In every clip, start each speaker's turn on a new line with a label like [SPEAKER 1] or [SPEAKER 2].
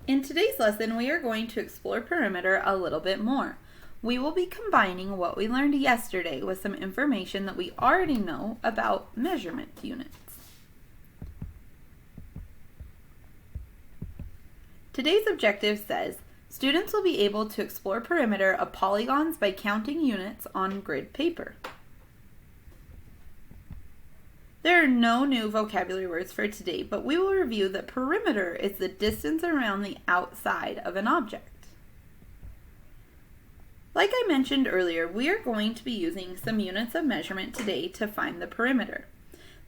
[SPEAKER 1] In today's lesson, we are going to explore perimeter a little bit more. We will be combining what we learned yesterday with some information that we already know about measurement units. Today's objective says, students will be able to explore perimeter of polygons by counting units on grid paper. There are no new vocabulary words for today, but we will review that perimeter is the distance around the outside of an object. Like I mentioned earlier, we are going to be using some units of measurement today to find the perimeter.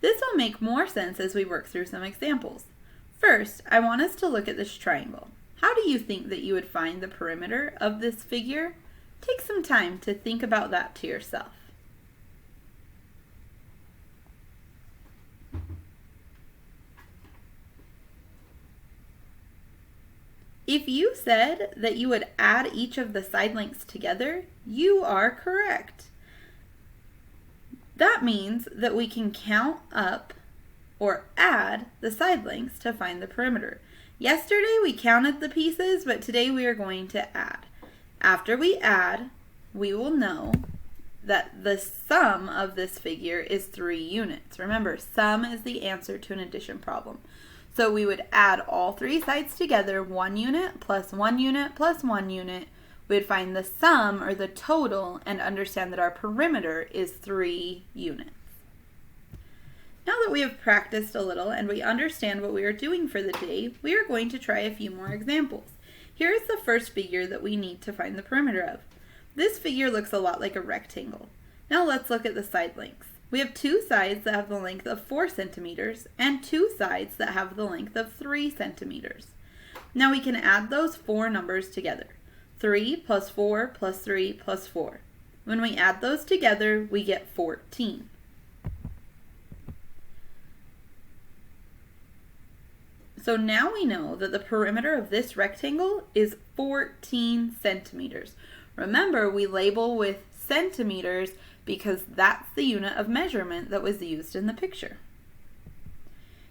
[SPEAKER 1] This will make more sense as we work through some examples. First, I want us to look at this triangle. How do you think that you would find the perimeter of this figure? Take some time to think about that to yourself. If you said that you would add each of the side lengths together, you are correct. That means that we can count up or add the side lengths to find the perimeter. Yesterday we counted the pieces, but today we are going to add. After we add, we will know that the sum of this figure is 3 units. Remember, sum is the answer to an addition problem. So we would add all 3 sides together, 1 unit plus 1 unit plus 1 unit. We would find the sum or the total and understand that our perimeter is 3 units. Now that we have practiced a little and we understand what we are doing for the day, we are going to try a few more examples. Here is the first figure that we need to find the perimeter of. This figure looks a lot like a rectangle. Now let's look at the side lengths. We have 2 sides that have the length of 4 centimeters and 2 sides that have the length of 3 centimeters. Now we can add those 4 numbers together. 3 plus 4 plus 3 plus 4. When we add those together, we get 14. So now we know that the perimeter of this rectangle is 14 centimeters. Remember, we label with centimeters because that's the unit of measurement that was used in the picture.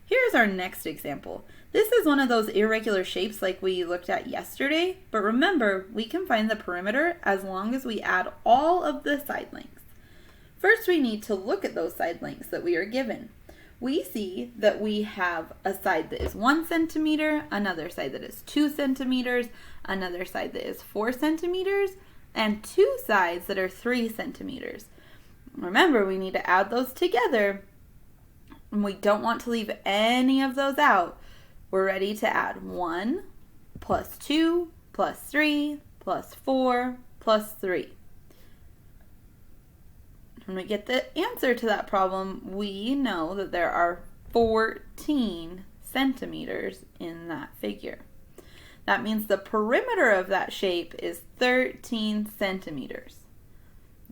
[SPEAKER 1] Here's our next example. This is one of those irregular shapes like we looked at yesterday, but remember, we can find the perimeter as long as we add all of the side lengths. First, we need to look at those side lengths that we are given. We see that we have a side that is 1 centimeter, another side that is 2 centimeters, another side that is 4 centimeters, and 2 sides that are 3 centimeters. Remember, we need to add those together, and we don't want to leave any of those out. We're ready to add 1 plus 2 plus 3 plus 4 plus 3. When we get the answer to that problem, we know that there are 14 centimeters in that figure. That means the perimeter of that shape is 13 centimeters.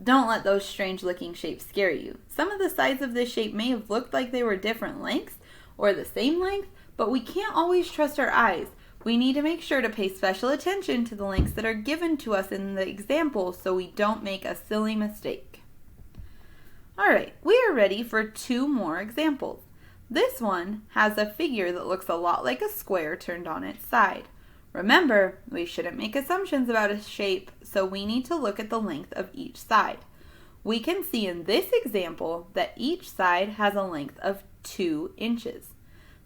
[SPEAKER 1] Don't let those strange looking shapes scare you. Some of the sides of this shape may have looked like they were different lengths or the same length, but we can't always trust our eyes. We need to make sure to pay special attention to the lengths that are given to us in the example so we don't make a silly mistake. Alright, we are ready for 2 more examples. This one has a figure that looks a lot like a square turned on its side. Remember, we shouldn't make assumptions about a shape, so we need to look at the length of each side. We can see in this example that each side has a length of 2 inches.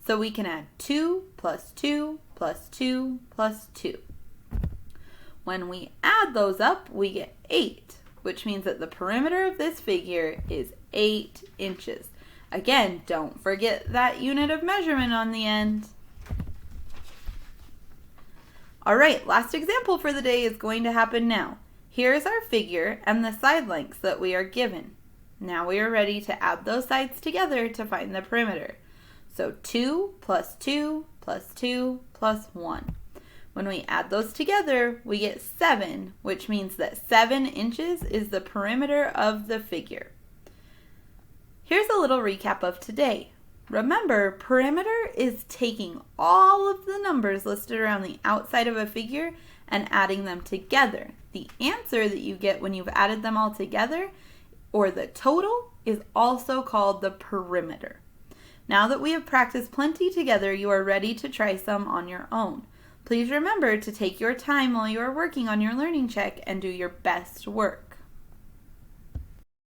[SPEAKER 1] So we can add 2 plus 2 plus 2 plus 2. When we add those up, we get 8, which means that the perimeter of this figure is 8 inches. Again, don't forget that unit of measurement on the end. Alright, last example for the day is going to happen now. Here is our figure and the side lengths that we are given. Now we are ready to add those sides together to find the perimeter. So 2 plus 2 plus 2 plus 1. When we add those together, we get 7, which means that 7 inches is the perimeter of the figure. Here's a little recap of today. Remember, perimeter is taking all of the numbers listed around the outside of a figure and adding them together. The answer that you get when you've added them all together, or the total, is also called the perimeter. Now that we have practiced plenty together, you are ready to try some on your own. Please remember to take your time while you are working on your learning check and do your best work.